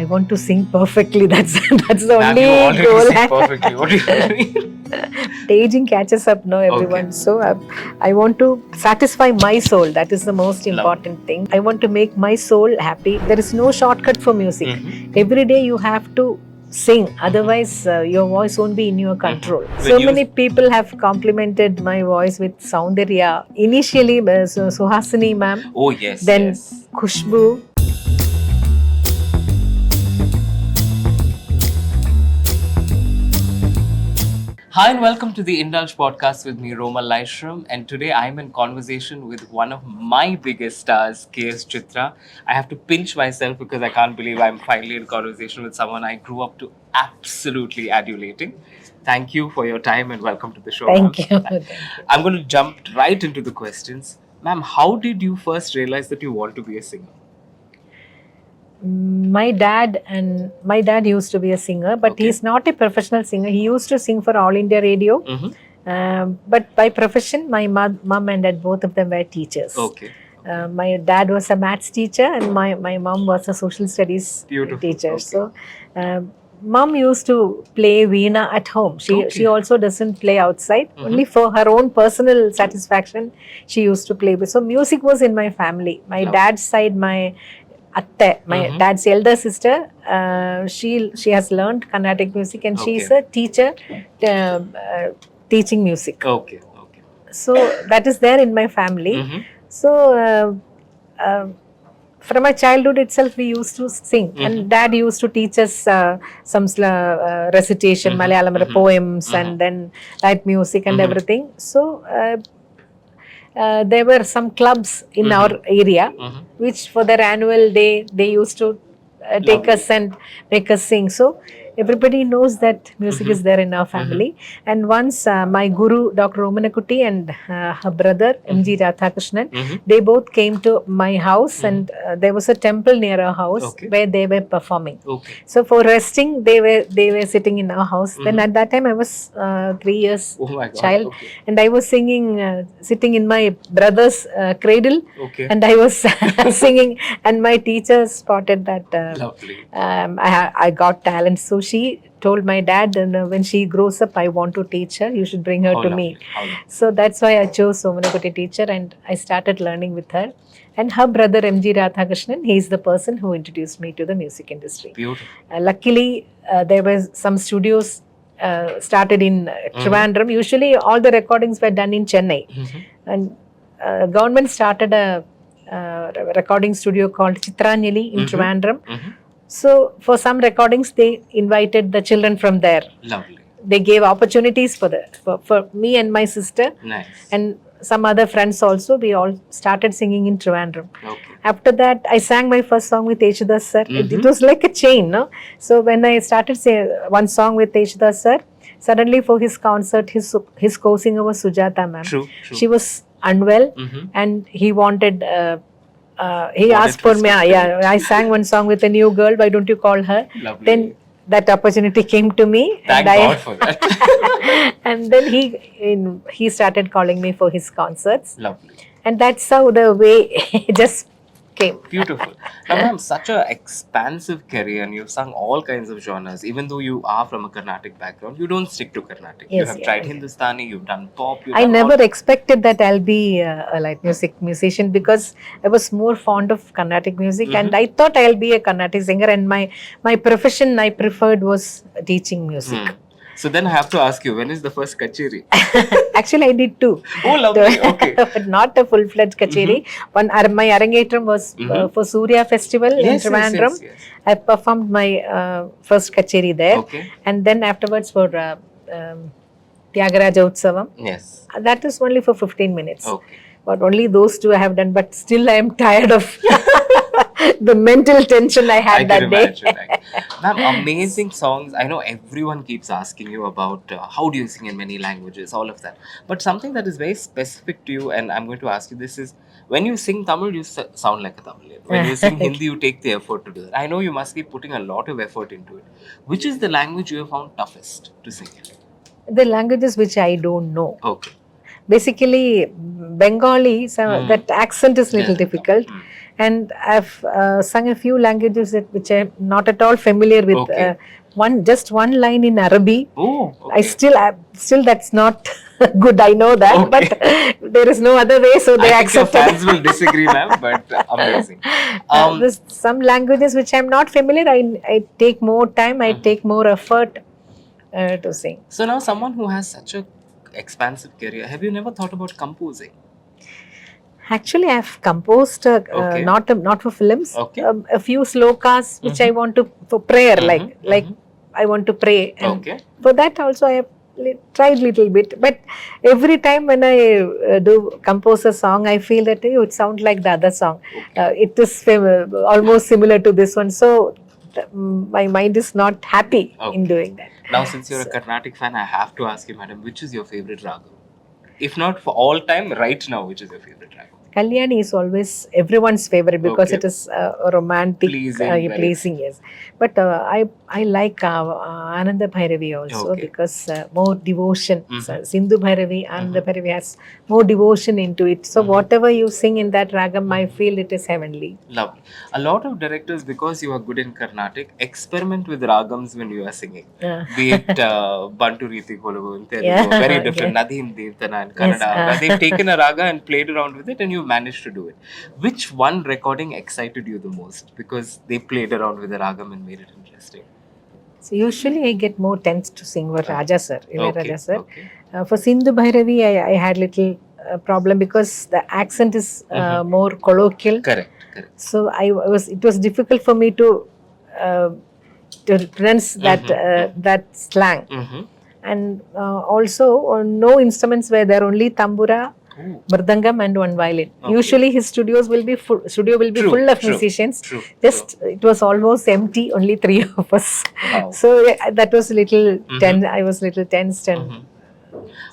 want to sing perfectly. That's the Ma'am, only you already goal. sing perfectly. What do you mean? The aging catches up now, everyone. Okay. So I want to satisfy my soul. That is the most Love. important thing. I want to make my soul happy. There is no shortcut for music. Mhm. Every day you have to sing, otherwise your voice won't be in your control. When So you- many people have complimented my voice with Soundarya. Initially, Suhasini ma'am, Oh, yes. then yes. Khushbu. Hi and welcome to the Indulge Podcast with me, Roma Laishram. And today I'm in conversation with one of my biggest stars, KS Chithra. I have to pinch myself because I can't believe I'm finally in conversation with someone I grew up to absolutely adulating. Thank you for your time and welcome to the show. Thank ma'am. you. Thank you. I'm going to jump right into the questions. Ma'am, how did you first realize that you want to be a singer? My dad used to be a singer, but Okay. he's not a professional singer. He used to sing for All India Radio. Mm-hmm. But by profession, my mom and dad, both of them were teachers. Okay. My dad was a maths teacher and my mom was a social studies Beautiful. teacher. Okay. So mom used to play veena at home. Okay. She also doesn't play outside. Mhm. Only for her own personal satisfaction, she used to play. So music was in my family. My Love. dad's side, my atte, my Mhm. dad's elder sister, she has learned Carnatic music and she is Okay. a teacher teaching music. Okay. Okay. So that is there in my family. Mm-hmm. So from my childhood itself, we used to sing, Mhm. and dad used to teach us some recitation, Mhm. Malayalam Mhm. poems, Mhm. and then light music and Mhm. everything. So there were some clubs in Mhm. our area, Mhm. which for their annual day they used to take Lovely. us and make us sing. So everybody knows that music Mhm. is there in our family. And once my guru Dr. Romanakutti and her brother M.G. Radhakrishnan, Mhm. they both came to my house, Mhm. and there was a temple near our house Okay. where they were performing. Okay. So for resting, they were sitting in our house. Then Mhm. at that time I was 3 years Oh my God. child, Okay. and I was singing, sitting in my brother's cradle, Okay. and I was singing, and my teacher spotted that Lovely. I got talent. So she told my dad, and when she grows up, I want to teach her. You should bring her How to lovely. me. How lovely. So that's why I chose Somanakutti teacher, and I started learning with her. And her brother M.G. Radhakrishnan, he is the person who introduced me to the music industry. Beautiful. Luckily, there were some studios started in Trivandrum. Usually, all the recordings were done in Chennai, Mhm. and government started a recording studio called Chitranjali in Mhm. Trivandrum. Mhm. So for some recordings, they invited the children from there. Lovely. They gave opportunities for me and my sister Nice. and some other friends also. We all started singing in Trivandrum. Okay. After that, I sang my first song with Yesudas sir. It Mhm. was like a chain, no? So when I started saying one song with Yesudas sir, suddenly for his concert, his co-singer was Sujata ma'am. True. True. She was unwell, Mhm. and he wanted. He Wanted asked to for me. speak to Yeah, I sang one song with a new girl. Why don't you call her? Lovely. Then that opportunity came to me, Thank and God for that. and then he started calling me for his concerts, Lovely. and that's how the way just came. Beautiful. Now, ma'am, such an expansive career, and you've sung all kinds of genres. Even though you are from a Carnatic background, you don't stick to Carnatic. You Yes, have yeah, tried yeah. Hindustani, you've done pop. You've I done never all... expected that I'll be a light music musician, because I was more fond of Carnatic music, Mhm. and I thought I'll be a Carnatic singer, and my profession I preferred was teaching music. Hmm. So then I have to ask you, when is the first kacheri? Actually, I did two. Oh, lovely. Okay. But not a full-fledged kacheri. My arangetram was for Surya Festival in Yes, Trivandrum. yes, yes, yes. I performed my first kacheri there, Okay. and then afterwards for Tyagaraja Utsavam. Yes. That is only for 15 minutes. Okay. But only those two I have done. But still, I am tired of the mental tension I had I that can day. imagine. Ma'am, amazing songs. I know everyone keeps asking you about how do you sing in many languages, all of that. But something that is very specific to you, and I'm going to ask you this, is when you sing Tamil, you sound like a Tamilian. When you sing Hindi, you take the effort to do that. I know you must be putting a lot of effort into it. Which is the language you have found toughest to sing in? The languages which I don't know. Okay. Basically, Bengali, so that accent is little Doesn't come. difficult. and I've sung a few languages which I'm not at all familiar with. Okay. Just one line in Arabic. Oh, okay. Still that's not good. I know that, Okay. but there is no other way, so they I think your accepted. fans will disagree, ma'am, but amazing. There's some languages which I'm not familiar. I take more time. I take more effort to sing. So now, someone who has such a expansive career, have you never thought about composing? Actually, I've composed Okay. not for films. Okay. A few slokas which I want to for prayer, like I want to pray, and Okay. for that also I have tried little bit. But every time when I do compose a song, I feel that it sounds like the other song. It is almost similar to this one, so my mind is not happy in doing that. Now, since you're a Carnatic fan, I have to ask you, madam, which is your favorite raga? If not for all time, right now, which is your favorite raga? Kalyani is always everyone's favorite because Okay. it is a romantic, Pleasing, very pleasing, yes. But I like Ananda Bhairavi also Okay. because more devotion. So, Sindhu Bhairavi, Ananda Bhairavi has more devotion into it. So whatever you sing in that ragam, I feel it is heavenly. Lovely. A lot of directors, because you are good in Carnatic, experiment with ragams when you are singing. Be it Bantu Riti Koluvu in Telugu, Yeah. very different. Nadim Deepthana in Kannada. Where they've taken a raga and played around with it, and you managed to do it. Which one recording excited you the most? Because they played around with the ragam and made it interesting. So usually I get more tense to sing for Raja sir, ilaiyaraaja sir. Okay. For Sindhu Bhairavi, I had little problem because the accent is more colloquial. Correct. So it was difficult for me to pronounce that slang. And also no instruments were there, only tambura, mridangam and one violin. Usually his studio will be full full of musicians. It was almost empty, only 3 of us. Wow. So that was a little tense. I was little tensed. And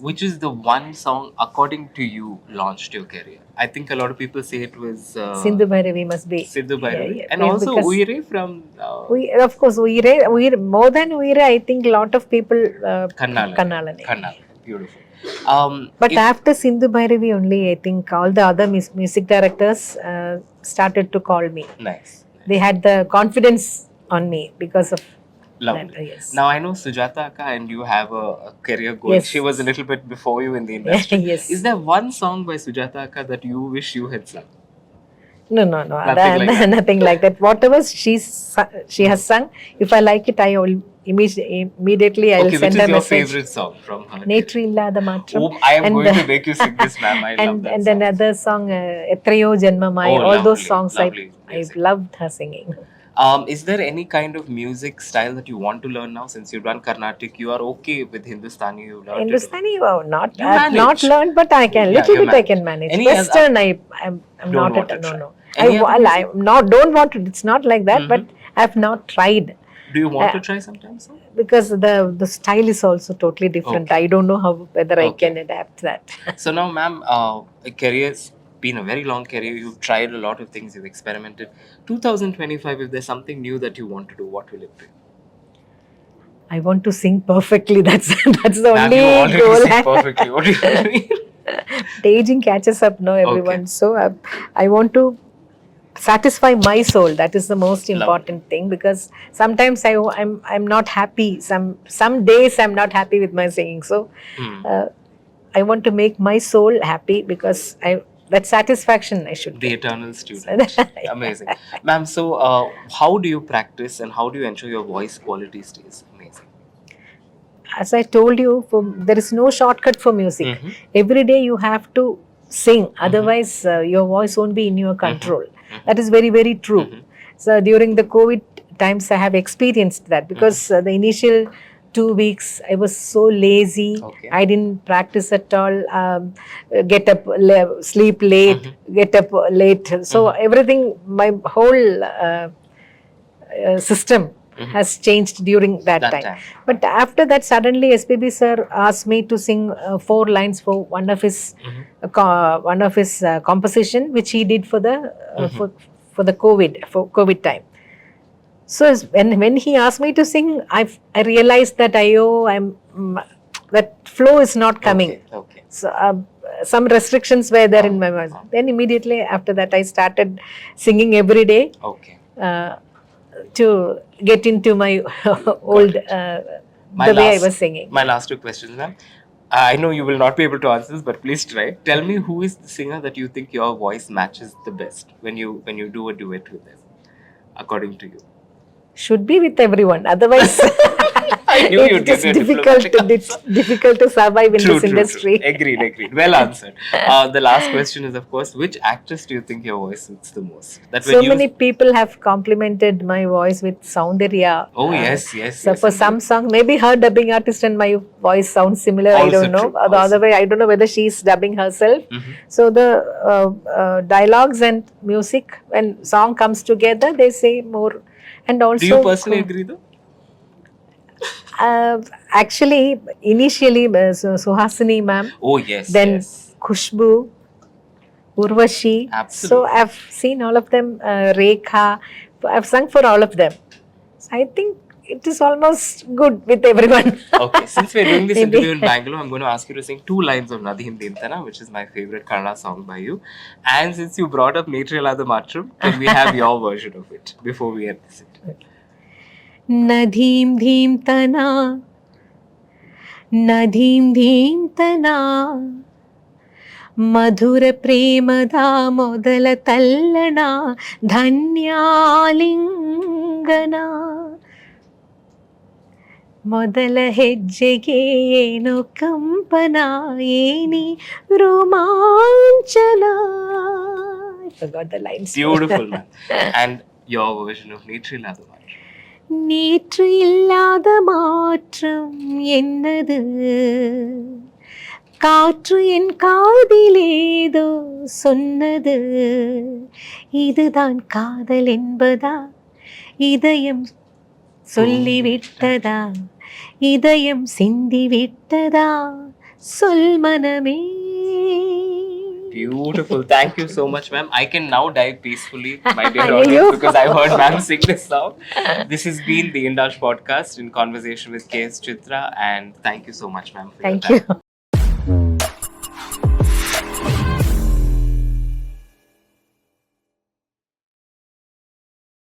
which is the one song, according to you, launched your career? I think a lot of people say it was Sindhu Bhairavi must be. Sindhu Bhairavi. Yeah. And also Uire from of course, Uire, more than Uire, I think a lot of people Kannala. Beautiful. But after Sindhu Bhairavi only, I think all the other music directors started to call me. Nice. They had the confidence on me because of Lovely. that. Yes. Now I know Sujata Akka and you have a career goal. Yes. She was a little bit before you in the industry. Yes. Is there one song by Sujata Akka that you wish you had sung? No. Nothing like that. Nothing like that. Whatever she has sung, if I like it, I will immediately I will Okay, send which her is your message. favorite song from her? Netri illada matram. Oh, I am going to make you sing this, ma'am. I love that And song. another song, Etrayo Janmamai. Oh, All those lovely, songs lovely I music. loved her singing. Is there any kind of music style that you want to learn now? Since you've done Carnatic, you are okay with Hindustani. You learned Hindustani, it. wow, You I have not manage. learned, but I can. Yeah, Little you bit I can manage. manage. Any Western, I'm Don't not want at to try. no. Any other music? I'm don't want to. It's not like that, but I have not tried Do you want to try sometimes? Sir? because the style is also totally different. Okay. I don't know whether I Okay. can adapt that. So now, ma'am, a career's been a very long career. You've tried a lot of things. You've experimented. 2025, if there's something new that you want to do, what will it be? I want to sing perfectly. That's the Ma'am, only you already goal. sing perfectly. What do you mean? The aging catches up now, everyone. So I want to satisfy my soul. That is the most important thing, because sometimes I'm not happy. Some days I'm not happy with my singing. So I want to make my soul happy, because that satisfaction I should The get. eternal student. Amazing. Ma'am, so how do you practice and how do you ensure your voice quality stays amazing? As I told you, there is no shortcut for music. Every day you have to sing, otherwise your voice won't be in your control. That is very, very true. So during the COVID times, I have experienced that, because the initial 2 weeks I was so lazy. I didn't practice at all. Get up, sleep late, get up late. So everything, my whole system has changed during that time. But after that, suddenly SPB sir asked me to sing 4 lines for one of his composition, which he did for the for the COVID time. So when he asked me to sing, I realized that that flow is not coming. Okay. So, some restrictions were there in my voice. Then immediately after that, I started singing every day Okay. to get into my old the way I was singing. My last two questions, ma'am. I know you will not be able to answer this, but please try. Tell me, who is the singer that you think your voice matches the best when you do a duet with them, according to you? Should be with everyone. Otherwise, I knew you'd it's give me a difficult to survive in this industry. True. Agreed. Well answered. The last question is, of course, which actress do you think your voice suits the most? So many people have complimented my voice with Soundarya. Oh, yes. So for some song, maybe her dubbing artist and my voice sounds similar. Also I don't know. true. The other way, I don't know whether she's dubbing herself. So the dialogues and music, when song comes together, they say more. And also, do you personally agree though? Actually, initially, Suhasini ma'am. Oh, yes. Then Khushbu, Urvashi. Absolutely. So I've seen all of them. Rekha. I've sung for all of them. So I think it is almost good with everyone. Okay, since we're doing this interview in Bangalore, I'm going to ask you to sing 2 lines of Nadhim Dintana, which is my favorite Kannada song by you. And since you brought up Nightingale Matram, can we have your version of it before we end this interview? Nadhim Dintana, Nadhim Dintana, Madhura Premada Modala Tallana, Dhanyalingana. ಮೊದಲ ಹೆಜ್ಜೆಗೆ ಏನೋ ಕಂಪನ ಏನಿ ರೋಮಾಂಚನ. I forgot the lines. Beautiful, man. And your version of Nightingale Matram. நேற்று இல்லாத மாற்றம் என்னது, காற்று என் காதிலேதோ சொன்னது, இதுதான் காதல் என்பதா, இதயம் சொல்லிவிட்டதா, இதயம் சிந்திவிட்டதா, சொல் மனமே. Beautiful. Thank you so much, ma'am. I can now die peacefully, my dear audience, because I heard ma'am sing this song. This has been the Indulge Podcast in conversation with KS Chithra, and thank you so much, ma'am, for your time. Thank you.